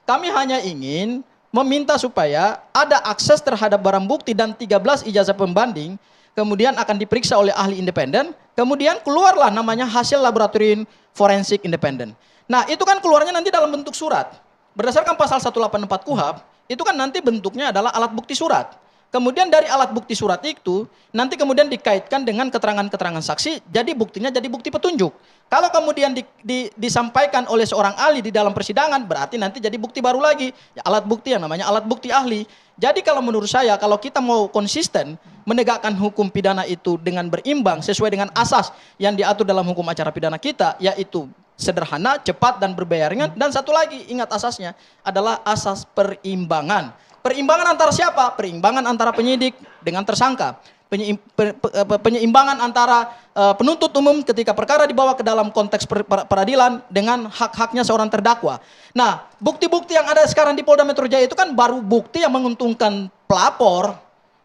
Kami hanya ingin meminta supaya ada akses terhadap barang bukti dan 13 ijazah pembanding, kemudian akan diperiksa oleh ahli independen, kemudian keluarlah namanya hasil laboratorium forensik independen. Nah, itu kan keluarnya nanti dalam bentuk surat. Berdasarkan pasal 184 KUHP, itu kan nanti bentuknya adalah alat bukti surat. Kemudian dari alat bukti surat itu, nanti kemudian dikaitkan dengan keterangan-keterangan saksi, jadi buktinya jadi bukti petunjuk. Kalau kemudian disampaikan oleh seorang ahli di dalam persidangan, berarti nanti jadi bukti baru lagi. Ya, alat bukti yang namanya alat bukti ahli. Jadi kalau menurut saya, kalau kita mau konsisten menegakkan hukum pidana itu dengan berimbang, sesuai dengan asas yang diatur dalam hukum acara pidana kita, yaitu sederhana, cepat, dan berbayar ringan. Dan satu lagi, ingat asasnya, adalah asas perimbangan. Perimbangan antara siapa? Perimbangan antara penyidik dengan tersangka. Penyeimbangan antara penuntut umum ketika perkara dibawa ke dalam konteks peradilan dengan hak-haknya seorang terdakwa. Nah, bukti-bukti yang ada sekarang di Polda Metro Jaya itu kan baru bukti yang menguntungkan pelapor.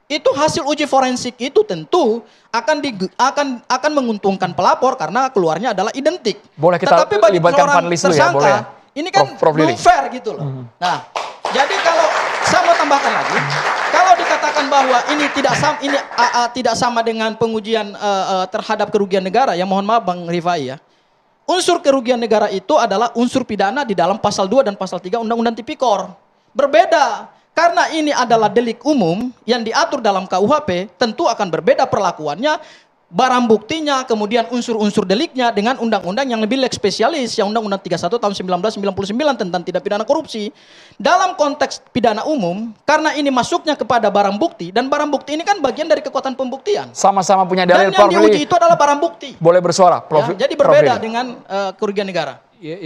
Itu hasil uji forensik itu tentu akan menguntungkan pelapor karena keluarnya adalah identik. Boleh kita libatkan panelis dulu ya, boleh ya? Ini kan belum fair gitu loh. Nah, jadi kalau saya mau tambahkan lagi, kalau dikatakan bahwa ini tidak sama dengan pengujian terhadap kerugian negara, ya mohon maaf Bang Rifai ya. Unsur kerugian negara itu adalah unsur pidana di dalam pasal 2 dan pasal 3 Undang-Undang Tipikor. Berbeda. Karena ini adalah delik umum yang diatur dalam KUHP, tentu akan berbeda perlakuannya, barang buktinya, kemudian unsur-unsur deliknya dengan undang-undang yang lebih leg spesialis, yang Undang-Undang 31 tahun 1999 tentang tindak pidana korupsi. Dalam konteks pidana umum, karena ini masuknya kepada barang bukti, dan barang bukti ini kan bagian dari kekuatan pembuktian. Sama-sama punya dalil, dan yang diuji itu adalah barang bukti. Boleh bersuara, Prof. Ya, jadi berbeda dengan kerugian negara. Iya.